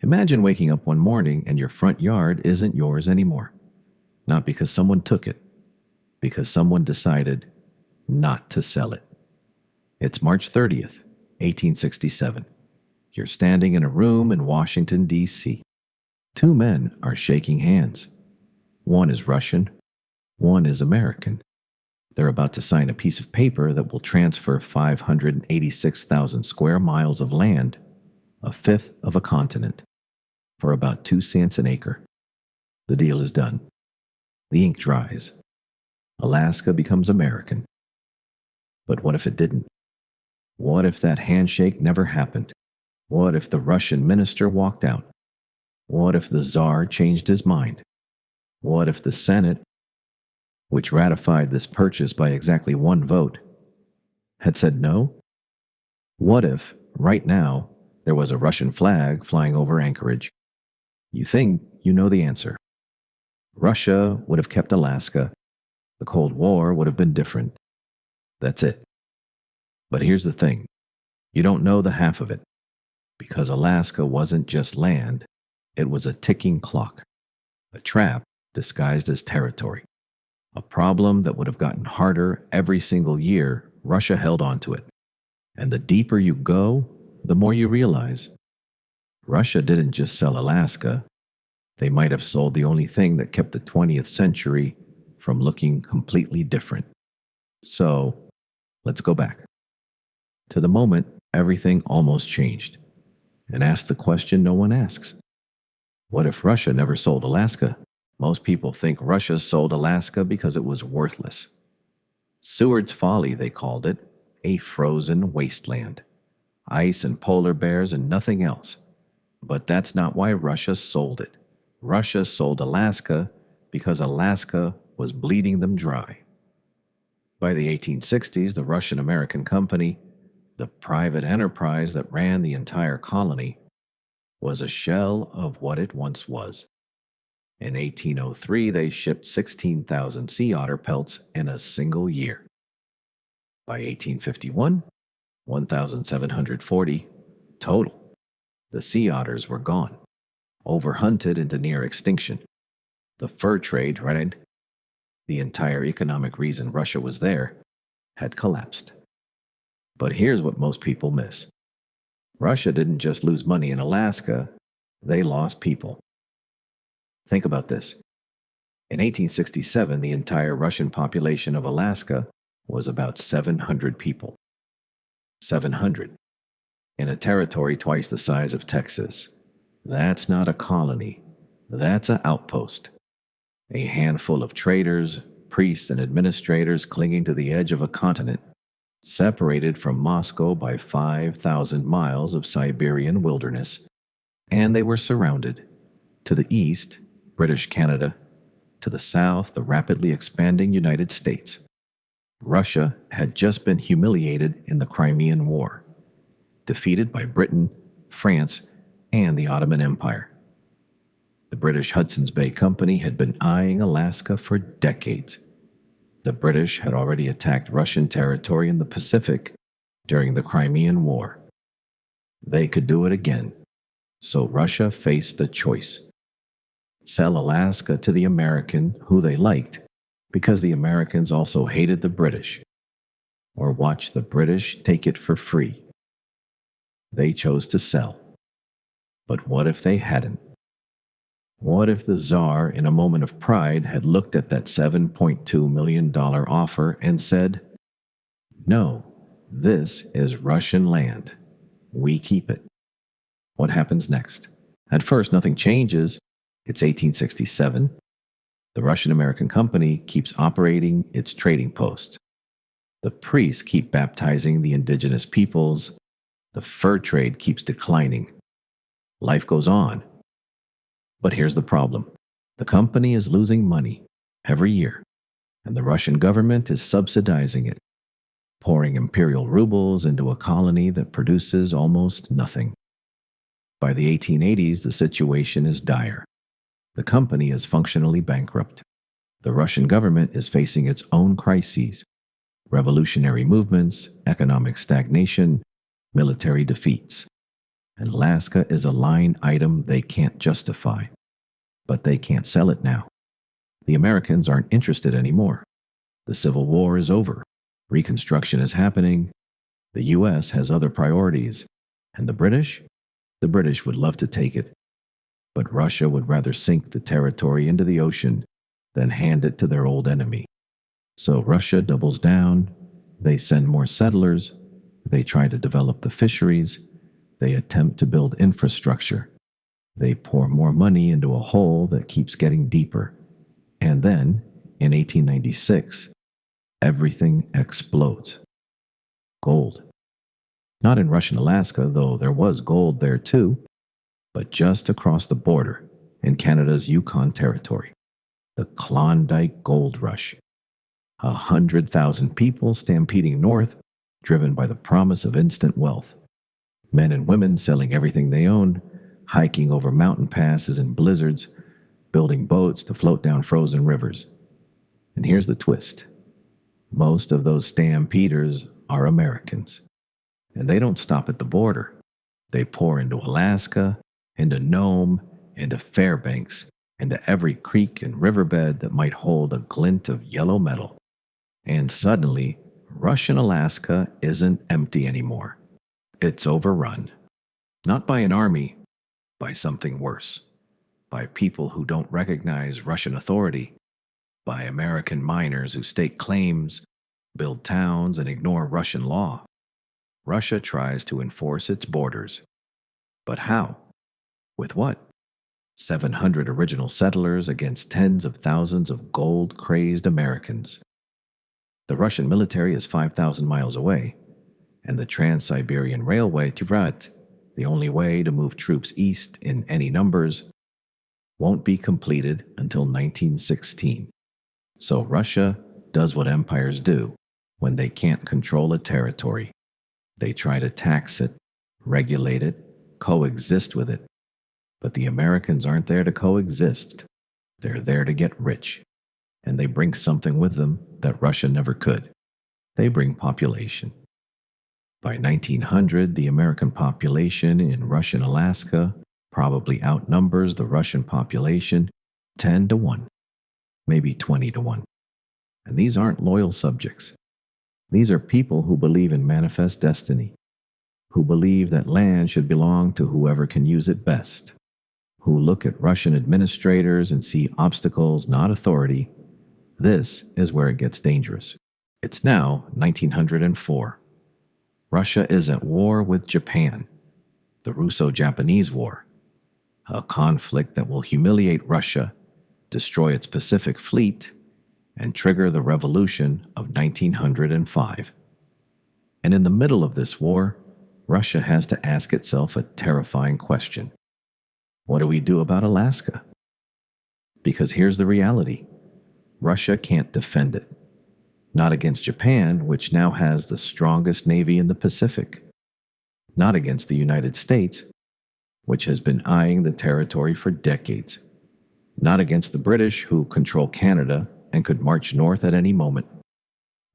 Imagine waking up one morning and your front yard isn't yours anymore. Not because someone took it, because someone decided not to sell it. It's March 30th, 1867. You're standing in a room in Washington, D.C. Two men are shaking hands. One is Russian, one is American. They're about to sign a piece of paper that will transfer 586,000 square miles of land, a fifth of a continent, for about 2 cents an acre. The deal is done. The ink dries. Alaska becomes American. But what if it didn't? What if that handshake never happened? What if the Russian minister walked out? What if the Tsar changed his mind? What if the Senate, which ratified this purchase by exactly one vote, had said no? What if, right now, there was a Russian flag flying over Anchorage? You think you know the answer. Russia would have kept Alaska. The Cold War would have been different. That's it. But here's the thing. You don't know the half of it. Because Alaska wasn't just land. It was a ticking clock. A trap disguised as territory. A problem that would have gotten harder every single year Russia held on to it. And the deeper you go, the more you realize. Russia didn't just sell Alaska. They might have sold the only thing that kept the 20th century from looking completely different. So, let's go back to the moment everything almost changed, and ask the question no one asks. What if Russia never sold Alaska? Most people think Russia sold Alaska because it was worthless. Seward's Folly, they called it, a frozen wasteland. Ice and polar bears and nothing else. But that's not why Russia sold it. Russia sold Alaska because Alaska was bleeding them dry. By the 1860s, the Russian-American company, the private enterprise that ran the entire colony, was a shell of what it once was. In 1803, they shipped 16,000 sea otter pelts in a single year. By 1851, 1,740 total. The sea otters were gone, overhunted into near extinction. The fur trade, right? The entire economic reason Russia was there, had collapsed. But here's what most people miss. Russia didn't just lose money in Alaska, they lost people. Think about this. In 1867, the entire Russian population of Alaska was about 700 people. 700. In a territory twice the size of Texas. That's not a colony. That's an outpost. A handful of traders, priests, and administrators clinging to the edge of a continent, separated from Moscow by 5,000 miles of Siberian wilderness. And they were surrounded. To the east, British Canada. To the south, the rapidly expanding United States. Russia had just been humiliated in the Crimean War, defeated by Britain, France, and the Ottoman Empire. The British Hudson's Bay Company had been eyeing Alaska for decades. The British had already attacked Russian territory in the Pacific during the Crimean War. They could do it again, so Russia faced a choice. Sell Alaska to the American who they liked, because the Americans also hated the British, or watch the British take it for free. They chose to sell. But what if they hadn't? What if the Tsar, in a moment of pride, had looked at that $7.2 million offer and said, "No, this is Russian land. We keep it." What happens next? At first, nothing changes. It's 1867. The Russian-American company keeps operating its trading posts. The priests keep baptizing the indigenous peoples. The fur trade keeps declining. Life goes on. But here's the problem. The company is losing money every year, and the Russian government is subsidizing it, pouring imperial rubles into a colony that produces almost nothing. By the 1880s, the situation is dire. The company is functionally bankrupt. The Russian government is facing its own crises: revolutionary movements, economic stagnation, military defeats. And Alaska is a line item they can't justify, but they can't sell it now. The Americans aren't interested anymore. The Civil War is over. Reconstruction is happening. The U.S. has other priorities. And the British? The British would love to take it. But Russia would rather sink the territory into the ocean than hand it to their old enemy. So Russia doubles down. They send more settlers. They try to develop the fisheries. They attempt to build infrastructure. They pour more money into a hole that keeps getting deeper. And then, in 1896, everything explodes. Gold. Not in Russian Alaska, though there was gold there too, but just across the border, in Canada's Yukon Territory. The Klondike Gold Rush. 100,000 people stampeding north, driven by the promise of instant wealth. Men and women selling everything they owned, hiking over mountain passes and blizzards, building boats to float down frozen rivers. And here's the twist. Most of those stampeders are Americans. And they don't stop at the border. They pour into Alaska, into Nome, into Fairbanks, into every creek and riverbed that might hold a glint of yellow metal. And suddenly, Russian Alaska isn't empty anymore. It's overrun. Not by an army, by something worse. By people who don't recognize Russian authority. By American miners who stake claims, build towns, and ignore Russian law. Russia tries to enforce its borders. But how? With what? 700 original settlers against tens of thousands of gold-crazed Americans. The Russian military is 5,000 miles away, and the Trans-Siberian Railway, Tibet, the only way to move troops east in any numbers, won't be completed until 1916. So Russia does what empires do when they can't control a territory. They try to tax it, regulate it, coexist with it. But the Americans aren't there to coexist. They're there to get rich. And they bring something with them that Russia never could. They bring population. By 1900, the American population in Russian Alaska probably outnumbers the Russian population 10 to 1, maybe 20 to 1. And these aren't loyal subjects. These are people who believe in manifest destiny, who believe that land should belong to whoever can use it best, who look at Russian administrators and see obstacles, not authority. This is where it gets dangerous. It's now 1904. Russia is at war with Japan, the Russo-Japanese War, a conflict that will humiliate Russia, destroy its Pacific Fleet, and trigger the revolution of 1905. And in the middle of this war, Russia has to ask itself a terrifying question. What do we do about Alaska? Because here's the reality. Russia can't defend it. Not against Japan, which now has the strongest navy in the Pacific. Not against the United States, which has been eyeing the territory for decades. Not against the British, who control Canada and could march north at any moment.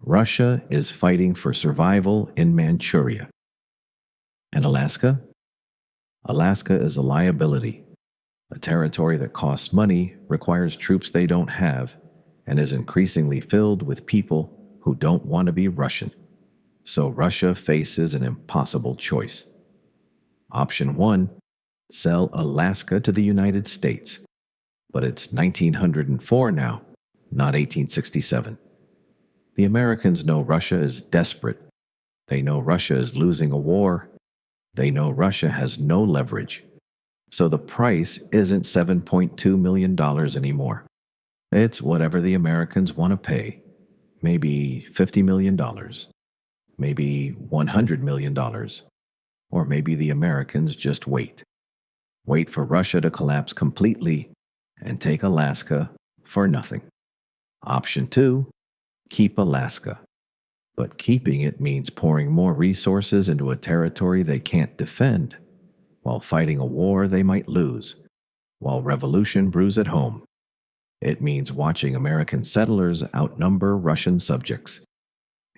Russia is fighting for survival in Manchuria. And Alaska? Alaska is a liability. A territory that costs money, requires troops they don't have, and is increasingly filled with people who don't want to be Russian. So Russia faces an impossible choice. Option 1, sell Alaska to the United States. But it's 1904 now, not 1867. The Americans know Russia is desperate. They know Russia is losing a war. They know Russia has no leverage. So the price isn't $7.2 million anymore. It's whatever the Americans want to pay. Maybe $50 million. Maybe $100 million. Or maybe the Americans just wait. Wait for Russia to collapse completely and take Alaska for nothing. Option 2, keep Alaska. But keeping it means pouring more resources into a territory they can't defend, while fighting a war they might lose, while revolution brews at home. It means watching American settlers outnumber Russian subjects.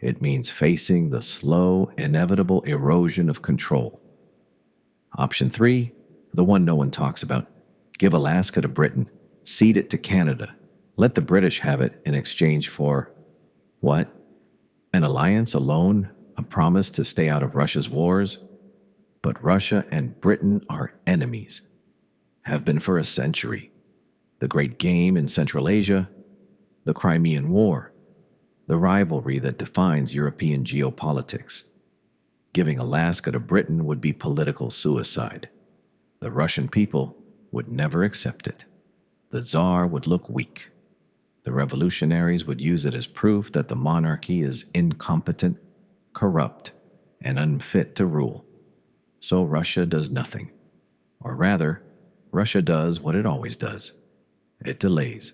It means facing the slow, inevitable erosion of control. Option 3, the one no one talks about: give Alaska to Britain, cede it to Canada, let the British have it in exchange for what? An alliance, a loan, a promise to stay out of Russia's wars? But Russia and Britain are enemies, have been for a century. The Great Game in Central Asia, the Crimean War, the rivalry that defines European geopolitics. Giving Alaska to Britain would be political suicide. The Russian people would never accept it. The Tsar would look weak. The revolutionaries would use it as proof that the monarchy is incompetent, corrupt, and unfit to rule. So Russia does nothing. Or rather, Russia does what it always does. It delays.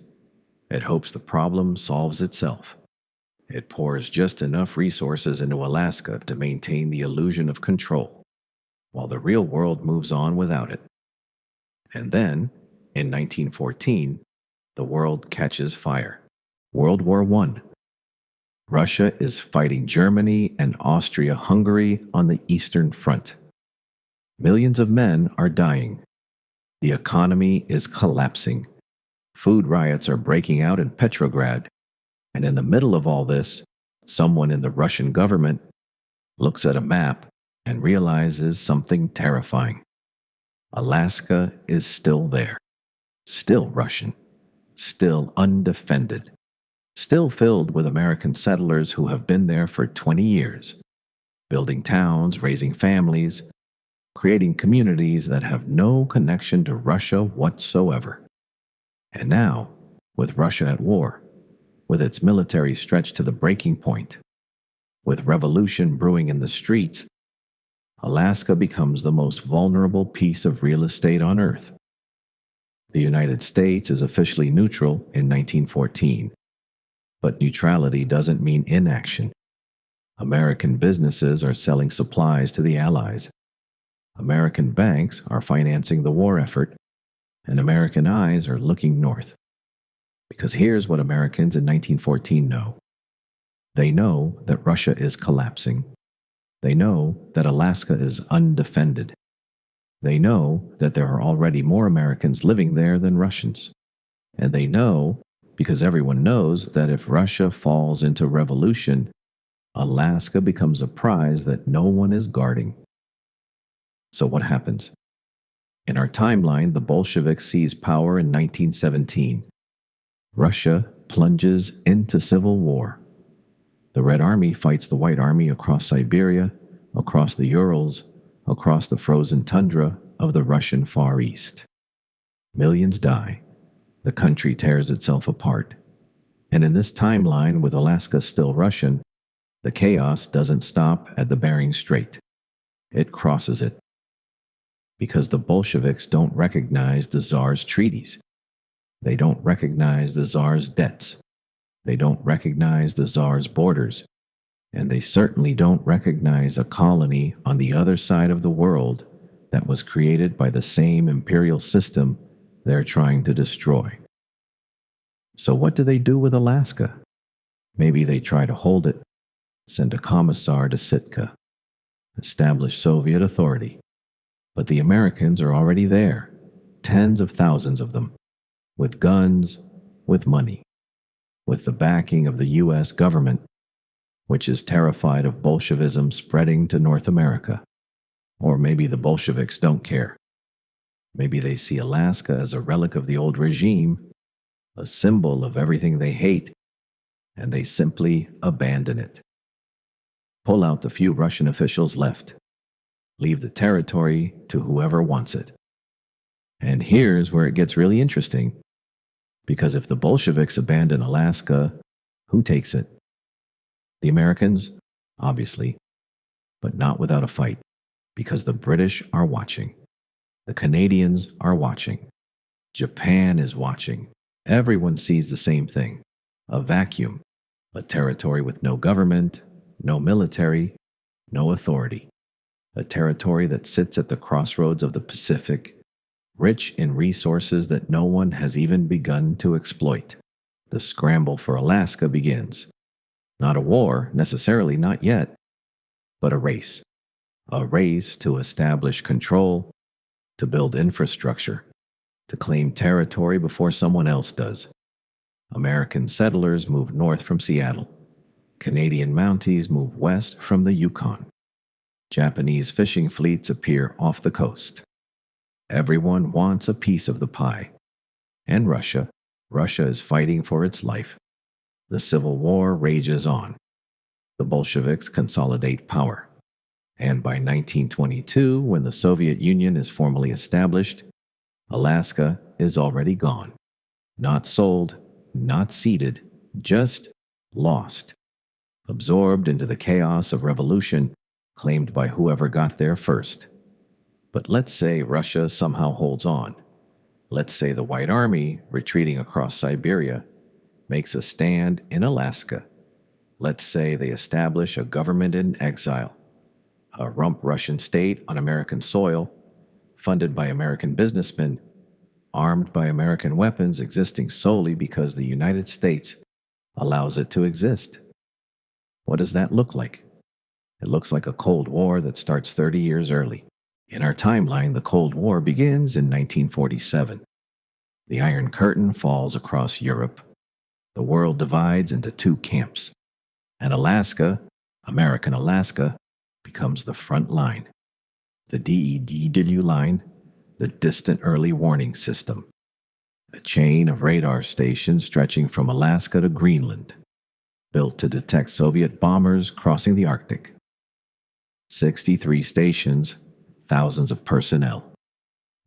It hopes the problem solves itself. It pours just enough resources into Alaska to maintain the illusion of control, while the real world moves on without it. And then, in 1914, the world catches fire. World War I. Russia is fighting Germany and Austria-Hungary on the Eastern Front. Millions of men are dying. The economy is collapsing. Food riots are breaking out in Petrograd. And in the middle of all this, someone in the Russian government looks at a map and realizes something terrifying. Alaska is still there, still Russian, still undefended, still filled with American settlers who have been there for 20 years, building towns, raising families, creating communities that have no connection to Russia whatsoever. And now, with Russia at war, with its military stretched to the breaking point, with revolution brewing in the streets, Alaska becomes the most vulnerable piece of real estate on Earth. The United States is officially neutral in 1914, but neutrality doesn't mean inaction. American businesses are selling supplies to the Allies. American banks are financing the war effort, and American eyes are looking north. Because here's what Americans in 1914 know. They know that Russia is collapsing. They know that Alaska is undefended. They know that there are already more Americans living there than Russians. And they know, because everyone knows, that if Russia falls into revolution, Alaska becomes a prize that no one is guarding. So what happens? In our timeline, the Bolsheviks seize power in 1917. Russia plunges into civil war. The Red Army fights the White Army across Siberia, across the Urals, across the frozen tundra of the Russian Far East. Millions die. The country tears itself apart. And in this timeline, with Alaska still Russian, the chaos doesn't stop at the Bering Strait. It crosses it. Because the Bolsheviks don't recognize the Tsar's treaties. They don't recognize the Tsar's debts. They don't recognize the Tsar's borders. And they certainly don't recognize a colony on the other side of the world that was created by the same imperial system they're trying to destroy. So what do they do with Alaska? Maybe they try to hold it, send a commissar to Sitka, establish Soviet authority. But the Americans are already there, tens of thousands of them, with guns, with money, with the backing of the U.S. government, which is terrified of Bolshevism spreading to North America. Or maybe the Bolsheviks don't care. Maybe they see Alaska as a relic of the old regime, a symbol of everything they hate, and they simply abandon it. Pull out the few Russian officials left. Leave the territory to whoever wants it. And here's where it gets really interesting. Because if the Bolsheviks abandon Alaska, who takes it? The Americans? Obviously. But not without a fight. Because the British are watching. The Canadians are watching. Japan is watching. Everyone sees the same thing. A vacuum. A territory with no government, no military, no authority. A territory that sits at the crossroads of the Pacific, rich in resources that no one has even begun to exploit. The scramble for Alaska begins. Not a war, necessarily not yet, but a race. A race to establish control, to build infrastructure, to claim territory before someone else does. American settlers move north from Seattle. Canadian Mounties move west from the Yukon. Japanese fishing fleets appear off the coast. Everyone wants a piece of the pie. And Russia is fighting for its life. The Civil War rages on. The Bolsheviks consolidate power. And by 1922, when the Soviet Union is formally established, Alaska is already gone. Not sold, not ceded, just lost. Absorbed into the chaos of revolution claimed by whoever got there first. But let's say Russia somehow holds on. Let's say the White Army, retreating across Siberia, makes a stand in Alaska. Let's say they establish a government in exile, a rump Russian state on American soil, funded by American businessmen, armed by American weapons, existing solely because the United States allows it to exist. What does that look like? It looks like a Cold War that starts 30 years early. In our timeline, the Cold War begins in 1947. The Iron Curtain falls across Europe. The world divides into two camps. And Alaska, American Alaska, becomes the front line. The DEW line, the Distant Early Warning System. A chain of radar stations stretching from Alaska to Greenland, built to detect Soviet bombers crossing the Arctic. 63 stations, thousands of personnel.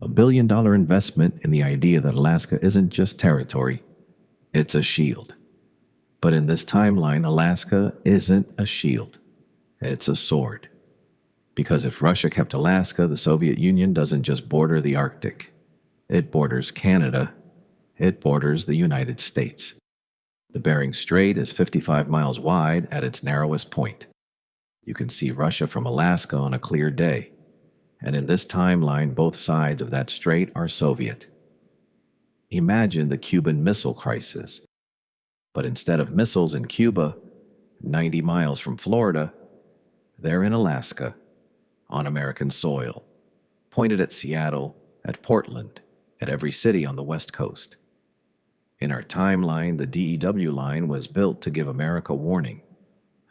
$1 billion investment in the idea that Alaska isn't just territory, it's a shield. But in this timeline, Alaska isn't a shield, it's a sword. Because if Russia kept Alaska, the Soviet Union doesn't just border the Arctic. It borders Canada. It borders the United States. The Bering Strait is 55 miles wide at its narrowest point. You can see Russia from Alaska on a clear day. And in this timeline, both sides of that strait are Soviet. Imagine the Cuban Missile Crisis. But instead of missiles in Cuba, 90 miles from Florida, they're in Alaska, on American soil, pointed at Seattle, at Portland, at every city on the West Coast. In our timeline, the DEW line was built to give America warning.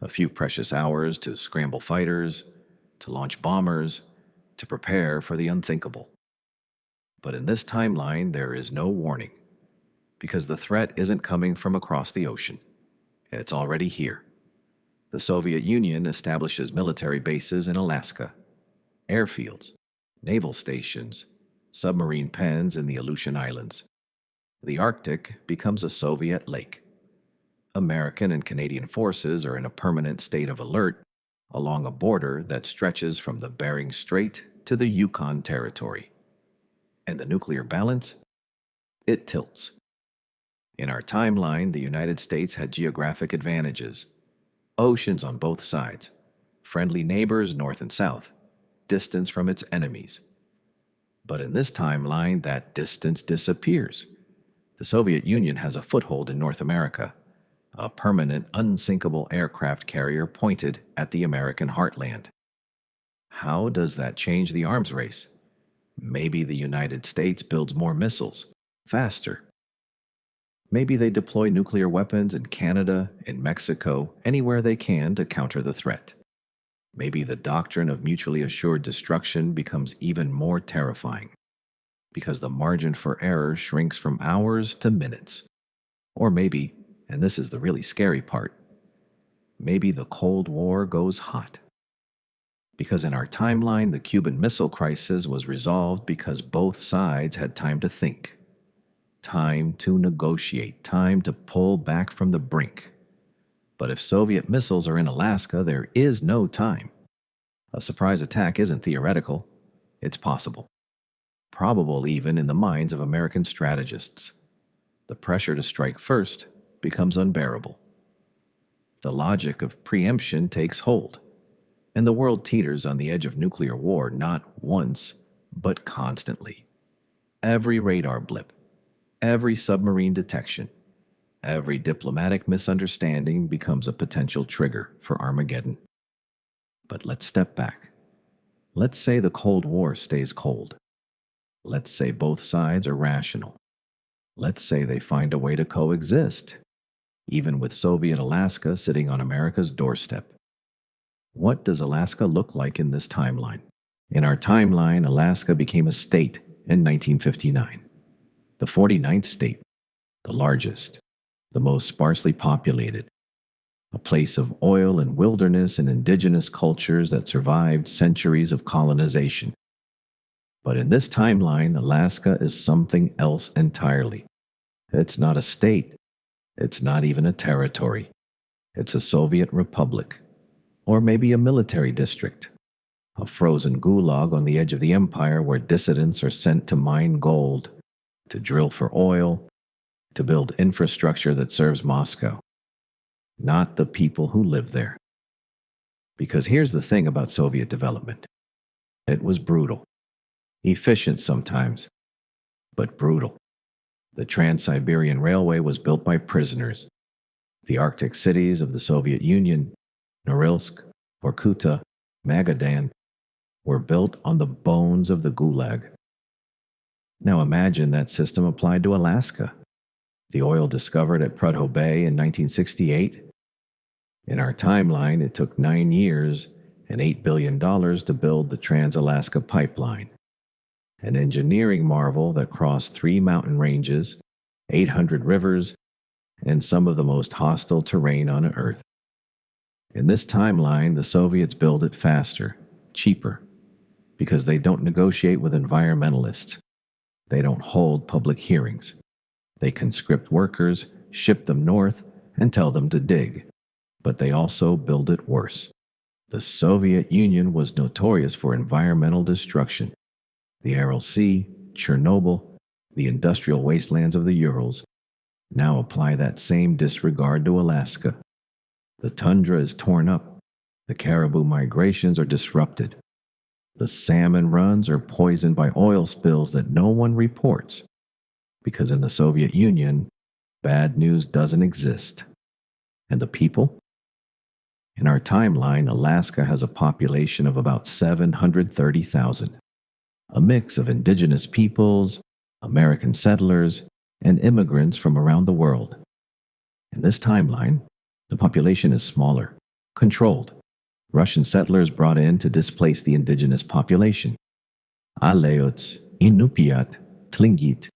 A few precious hours to scramble fighters, to launch bombers, to prepare for the unthinkable. But in this timeline, there is no warning, because the threat isn't coming from across the ocean. It's already here. The Soviet Union establishes military bases in Alaska, airfields, naval stations, submarine pens in the Aleutian Islands. The Arctic becomes a Soviet lake. American and Canadian forces are in a permanent state of alert along a border that stretches from the Bering Strait to the Yukon Territory. And the nuclear balance? It tilts. In our timeline, the United States had geographic advantages. Oceans on both sides, friendly neighbors north and south, distance from its enemies. But in this timeline, that distance disappears. The Soviet Union has a foothold in North America, a permanent, unsinkable aircraft carrier pointed at the American heartland. How does that change the arms race? Maybe the United States builds more missiles, faster. Maybe they deploy nuclear weapons in Canada, in Mexico, anywhere they can to counter the threat. Maybe the doctrine of mutually assured destruction becomes even more terrifying, because the margin for error shrinks from hours to minutes. Or maybe, and this is the really scary part, maybe the Cold War goes hot. Because in our timeline, the Cuban Missile Crisis was resolved because both sides had time to think, time to negotiate, time to pull back from the brink. But if Soviet missiles are in Alaska, there is no time. A surprise attack isn't theoretical, it's possible. Probable even in the minds of American strategists. The pressure to strike first becomes unbearable. The logic of preemption takes hold, and the world teeters on the edge of nuclear war not once, but constantly. Every radar blip, every submarine detection, every diplomatic misunderstanding becomes a potential trigger for Armageddon. But let's step back. Let's say the Cold War stays cold. Let's say both sides are rational. Let's say they find a way to coexist, even with Soviet Alaska sitting on America's doorstep. What does Alaska look like in this timeline? In our timeline, Alaska became a state in 1959, the 49th state, the largest, the most sparsely populated, a place of oil and wilderness and indigenous cultures that survived centuries of colonization. But in this timeline, Alaska is something else entirely. It's not a state. It's not even a territory. It's a Soviet republic, or maybe a military district, a frozen gulag on the edge of the empire where dissidents are sent to mine gold, to drill for oil, to build infrastructure that serves Moscow, not the people who live there. Because here's the thing about Soviet development. It was brutal, efficient sometimes, but brutal. The Trans-Siberian Railway was built by prisoners. The Arctic cities of the Soviet Union, Norilsk, Vorkuta, Magadan, were built on the bones of the Gulag. Now imagine that system applied to Alaska. The oil discovered at Prudhoe Bay in 1968. In our timeline, it took 9 years and $8 billion to build the Trans-Alaska Pipeline, an engineering marvel that crossed 3 mountain ranges, 800 rivers, and some of the most hostile terrain on Earth. In this timeline, the Soviets build it faster, cheaper, because they don't negotiate with environmentalists. They don't hold public hearings. They conscript workers, ship them north, and tell them to dig. But they also build it worse. The Soviet Union was notorious for environmental destruction. The Aral Sea, Chernobyl, the industrial wastelands of the Urals now apply that same disregard to Alaska. The tundra is torn up. The caribou migrations are disrupted. The salmon runs are poisoned by oil spills that no one reports. Because in the Soviet Union, bad news doesn't exist. And the people? In our timeline, Alaska has a population of about 730,000. A mix of indigenous peoples, American settlers, and immigrants from around the world. In this timeline, the population is smaller, controlled. Russian settlers brought in to displace the indigenous population. Aleots, Inupiat, Tlingit.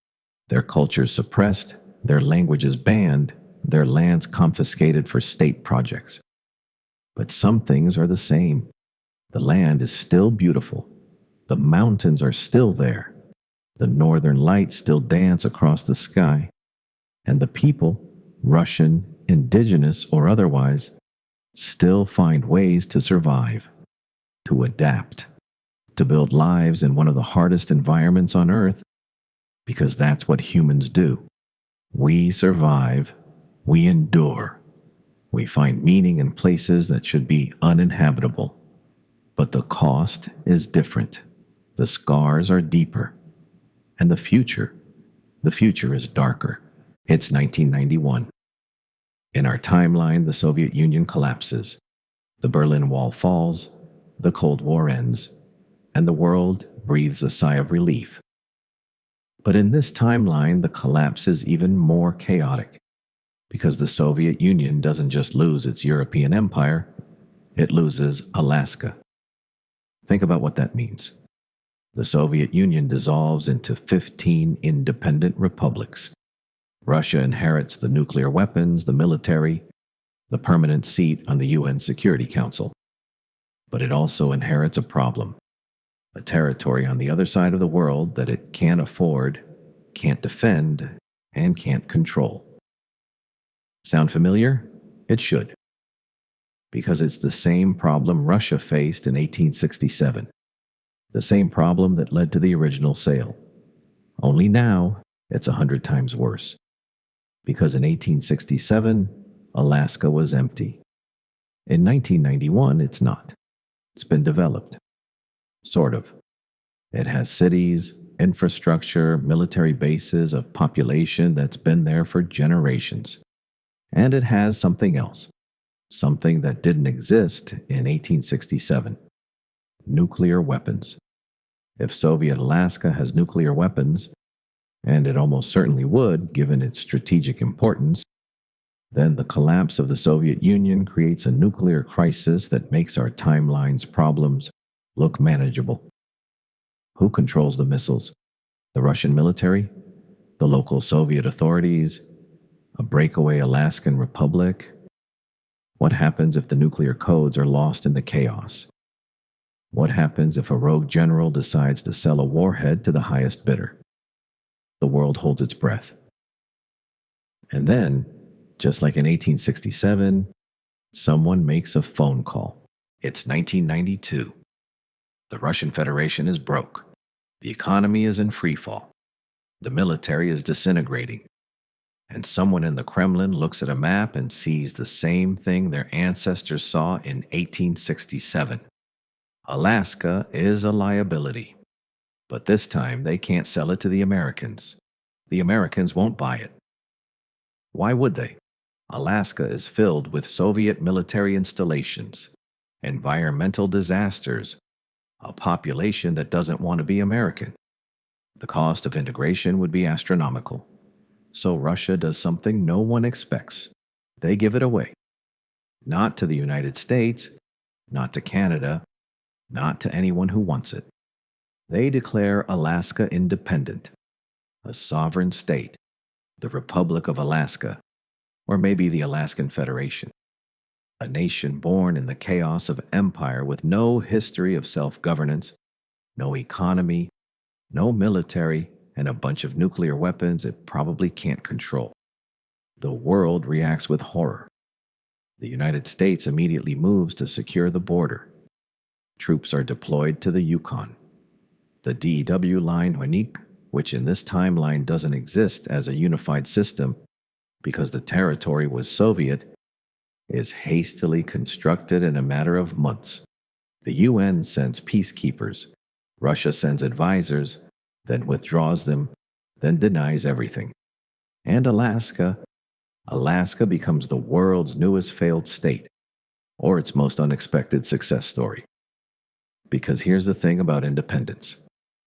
Their cultures suppressed, their languages banned, their lands confiscated for state projects. But some things are the same. The land is still beautiful. The mountains are still there. The northern lights still dance across the sky. And the people, Russian, indigenous, or otherwise, still find ways to survive, to adapt, to build lives in one of the hardest environments on Earth, because that's what humans do. We survive, we endure, we find meaning in places that should be uninhabitable. But the cost is different. The scars are deeper. And the future is darker. It's 1991. In our timeline, the Soviet Union collapses. The Berlin Wall falls, the Cold War ends, and the world breathes a sigh of relief. But in this timeline, the collapse is even more chaotic, because the Soviet Union doesn't just lose its European empire, it loses Alaska. Think about what that means. The Soviet Union dissolves into 15 independent republics. Russia inherits the nuclear weapons, the military, the permanent seat on the UN Security Council. But it also inherits a problem, a territory on the other side of the world that it can't afford, can't defend, and can't control. Sound familiar? It should. Because it's the same problem Russia faced in 1867. The same problem that led to the original sale. Only now, it's 100 times worse. Because in 1867, Alaska was empty. In 1991, it's not. It's been developed. Sort of. It has cities, infrastructure, military bases, a population that's been there for generations. And it has something else. Something that didn't exist in 1867. nuclear weapons. If Soviet Alaska has nuclear weapons, and it almost certainly would given its strategic importance, then the collapse of the Soviet Union creates a nuclear crisis that makes our timeline's problems look manageable. Who controls the missiles? The Russian military? The local Soviet authorities? A breakaway Alaskan republic? What happens if the nuclear codes are lost in the chaos? What happens if a rogue general decides to sell a warhead to the highest bidder? The world holds its breath. And then, just like in 1867, someone makes a phone call. It's 1992. The Russian Federation is broke. The economy is in freefall. The military is disintegrating. And someone in the Kremlin looks at a map and sees the same thing their ancestors saw in 1867. Alaska is a liability. But this time they can't sell it to the Americans. The Americans won't buy it. Why would they? Alaska is filled with Soviet military installations, environmental disasters, a population that doesn't want to be American. The cost of integration would be astronomical. So Russia does something no one expects. They give it away. Not to the United States, not to Canada, not to anyone who wants it. They declare Alaska independent, a sovereign state, the Republic of Alaska, or maybe the Alaskan Federation, a nation born in the chaos of empire with no history of self-governance, no economy, no military, and a bunch of nuclear weapons it probably can't control. The world reacts with horror. The United States immediately moves to secure the border. Troops are deployed to the Yukon. The DW line, which in this timeline doesn't exist as a unified system because the territory was Soviet, is hastily constructed in a matter of months. The UN sends peacekeepers. Russia sends advisors, then withdraws them, then denies everything. And Alaska becomes the world's newest failed state, or its most unexpected success story. Because here's the thing about independence.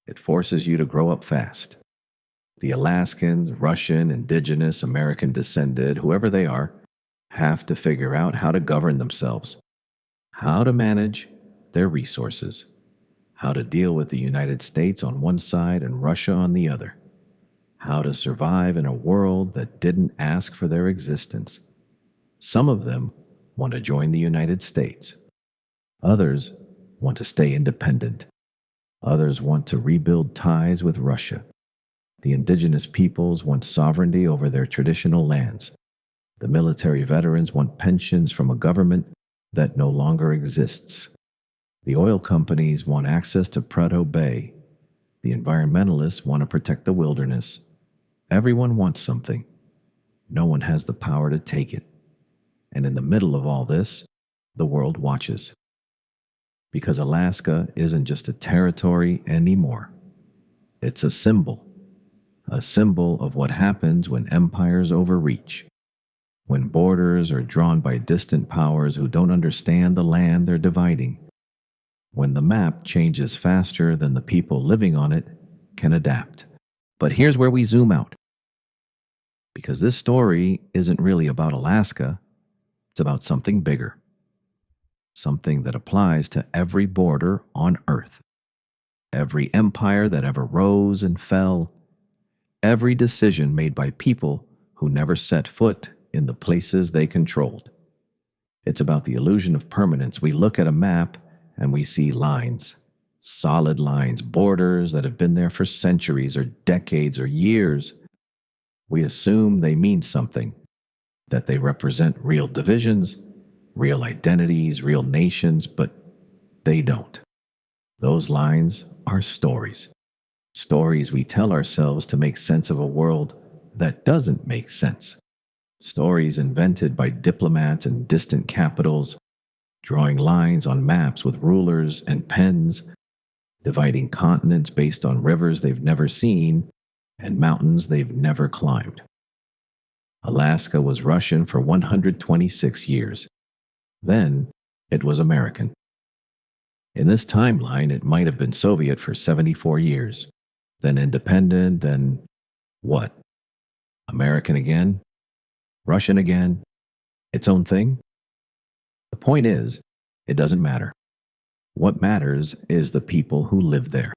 It forces you to grow up fast. The Alaskans, Russian, indigenous, American descended, whoever they are, have to figure out how to govern themselves, how to manage their resources, how to deal with the United States on one side and Russia on the other, how to survive in a world that didn't ask for their existence. Some of them want to join the United States. Others want to stay independent. Others want to rebuild ties with Russia. The indigenous peoples want sovereignty over their traditional lands. The military veterans want pensions from a government that no longer exists. The oil companies want access to Prudhoe Bay. The environmentalists want to protect the wilderness. Everyone wants something. No one has the power to take it. And in the middle of all this, the world watches. Because Alaska isn't just a territory anymore. It's a symbol of what happens when empires overreach, when borders are drawn by distant powers who don't understand the land they're dividing, when the map changes faster than the people living on it can adapt. But here's where we zoom out. Because this story isn't really about Alaska, it's about something bigger. Something that applies to every border on Earth. Every empire that ever rose and fell. Every decision made by people who never set foot in the places they controlled. It's about the illusion of permanence. We look at a map and we see lines, solid lines, borders that have been there for centuries or decades or years. We assume they mean something, that they represent real divisions, real identities, real nations, but they don't. Those lines are stories. Stories we tell ourselves to make sense of a world that doesn't make sense. Stories invented by diplomats in distant capitals, drawing lines on maps with rulers and pens, dividing continents based on rivers they've never seen and mountains they've never climbed. Alaska was Russian for 126 years. Then it was American. In this timeline, it might have been Soviet for 74 years, then independent, then what? American again? Russian again? Its own thing? The point is, it doesn't matter. What matters is the people who live there,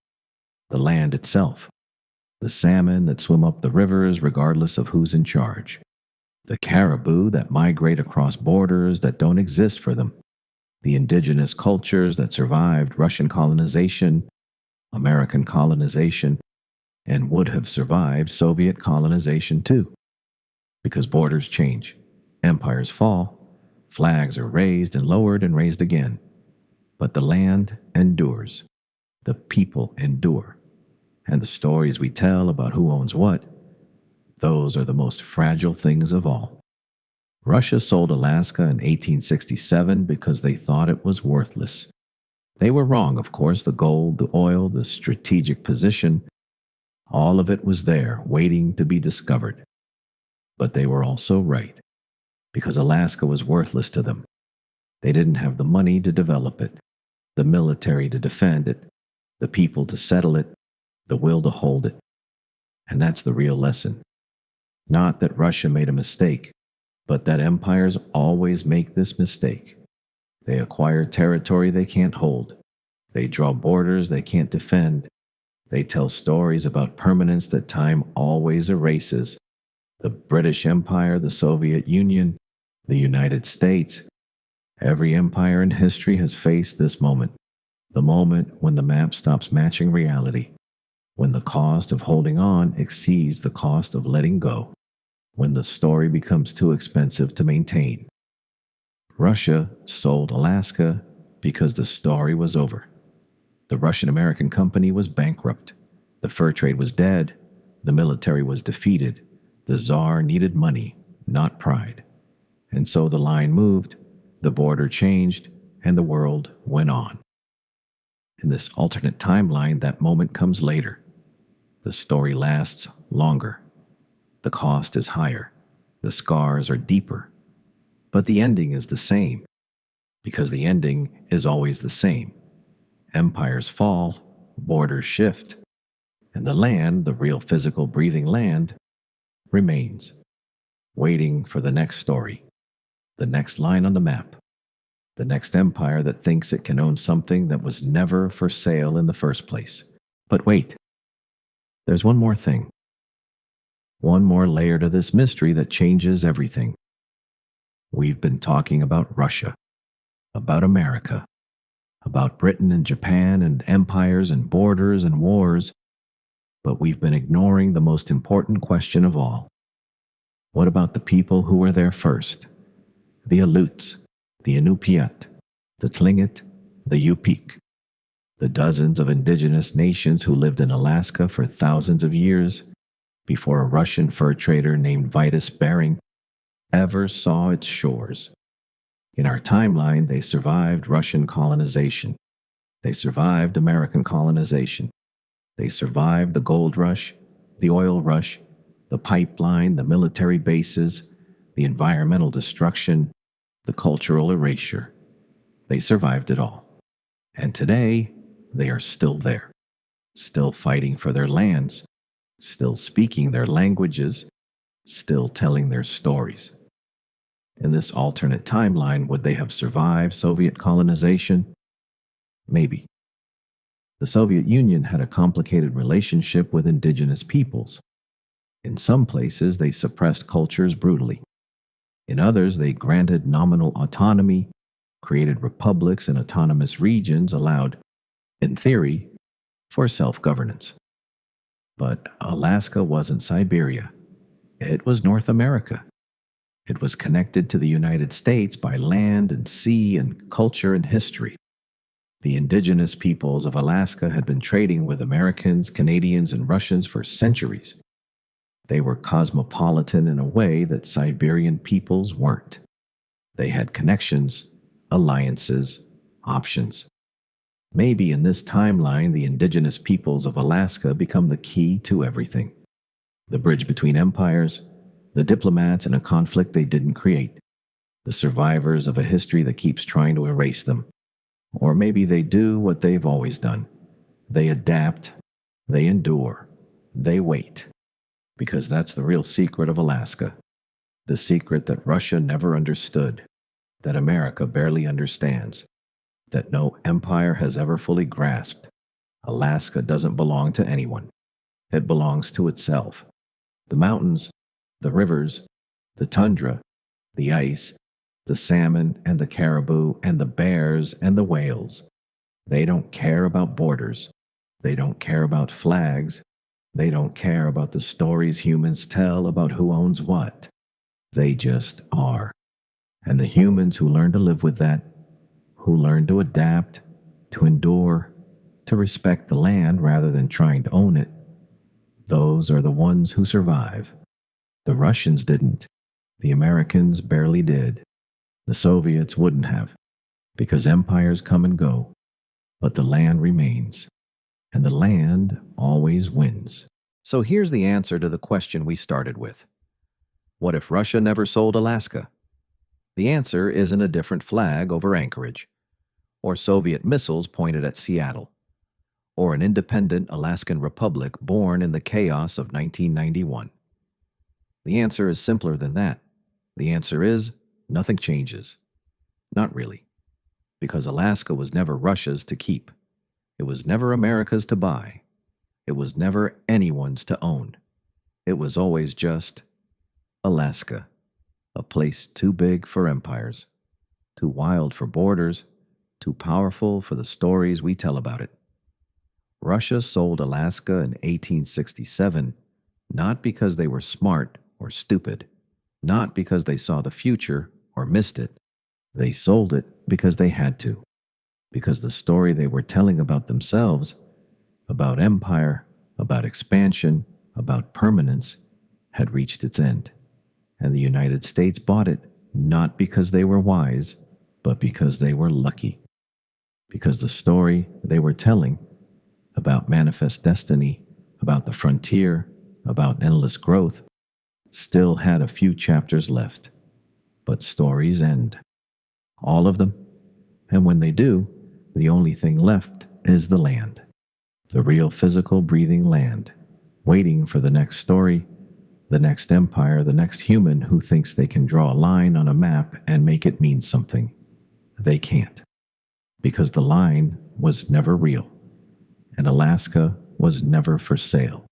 the land itself, the salmon that swim up the rivers regardless of who's in charge, the caribou that migrate across borders that don't exist for them, the indigenous cultures that survived Russian colonization, American colonization, and would have survived Soviet colonization too. Because borders change, empires fall, flags are raised and lowered and raised again. But the land endures, the people endure, and the stories we tell about who owns what, those are the most fragile things of all. Russia sold Alaska in 1867 because they thought it was worthless. They were wrong, of course. The gold, the oil, the strategic position, all of it was there, waiting to be discovered. But they were also right, because Alaska was worthless to them. They didn't have the money to develop it, the military to defend it, the people to settle it, the will to hold it. And that's the real lesson. Not that Russia made a mistake, but that empires always make this mistake. They acquire territory they can't hold. They draw borders they can't defend. They tell stories about permanence that time always erases. The British Empire, the Soviet Union, the United States. Every empire in history has faced this moment, the moment when the map stops matching reality, when the cost of holding on exceeds the cost of letting go, when the story becomes too expensive to maintain. Russia sold Alaska because the story was over. The Russian-American company was bankrupt. The fur trade was dead. The military was defeated. The Tsar needed money, not pride. And so the line moved, the border changed, and the world went on. In this alternate timeline, that moment comes later. The story lasts longer. The cost is higher. The scars are deeper. But the ending is the same, because the ending is always the same. Empires fall, borders shift, and the land, the real physical breathing land, remains, waiting for the next story, the next line on the map, the next empire that thinks it can own something that was never for sale in the first place. But wait, there's one more thing. One more layer to this mystery that changes everything. We've been talking about Russia, about America, about Britain and Japan and empires and borders and wars, but we've been ignoring the most important question of all. What about the people who were there first? The Aleuts, the Inupiat, the Tlingit, the Yupik, the dozens of indigenous nations who lived in Alaska for thousands of years before a Russian fur trader named Vitus Bering ever saw its shores. In our timeline, they survived Russian colonization. They survived American colonization. They survived the gold rush, the oil rush, the pipeline, the military bases, the environmental destruction, the cultural erasure. They survived it all. And today, they are still there, still fighting for their lands, still speaking their languages, still telling their stories. In this alternate timeline, would they have survived Soviet colonization? Maybe. The Soviet Union had a complicated relationship with indigenous peoples. In some places, they suppressed cultures brutally. In others, they granted nominal autonomy, created republics and autonomous regions, allowed, in theory, for self-governance. But Alaska wasn't Siberia. It was North America. It was connected to the United States by land and sea and culture and history. The indigenous peoples of Alaska had been trading with Americans, Canadians, and Russians for centuries. They were cosmopolitan in a way that Siberian peoples weren't. They had connections, alliances, options. Maybe in this timeline, the indigenous peoples of Alaska become the key to everything. The bridge between empires, the diplomats in a conflict they didn't create, the survivors of a history that keeps trying to erase them. Or maybe they do what they've always done. They adapt, they endure, they wait. Because that's the real secret of Alaska. The secret that Russia never understood, that America barely understands, that no empire has ever fully grasped. Alaska doesn't belong to anyone. It belongs to itself. The mountains, the rivers, the tundra, the ice, the salmon and the caribou and the bears and the whales. They don't care about borders. They don't care about flags. They don't care about the stories humans tell about who owns what. They just are. And the humans who learn to live with that, who learn to adapt, to endure, to respect the land rather than trying to own it, those are the ones who survive. The Russians didn't. The Americans barely did. The Soviets wouldn't have, because empires come and go, but the land remains, and the land always wins. So here's the answer to the question we started with. What if Russia never sold Alaska? The answer isn't a different flag over Anchorage, or Soviet missiles pointed at Seattle, or an independent Alaskan republic born in the chaos of 1991. The answer is simpler than that. The answer is nothing changes. Not really, because Alaska was never Russia's to keep. It was never America's to buy. It was never anyone's to own. It was always just Alaska, a place too big for empires, too wild for borders, too powerful for the stories we tell about it. Russia sold Alaska in 1867 not because they were smart or stupid, not because they saw the future or missed it. They sold it because they had to, because the story they were telling about themselves, about empire, about expansion, about permanence, had reached its end. And the United States bought it not because they were wise, but because they were lucky. Because the story they were telling about manifest destiny, about the frontier, about endless growth, still had a few chapters left. But stories end. All of them. And when they do, the only thing left is the land. The real physical breathing land, waiting for the next story, the next empire, the next human who thinks they can draw a line on a map and make it mean something. They can't. Because the line was never real, and Alaska was never for sale.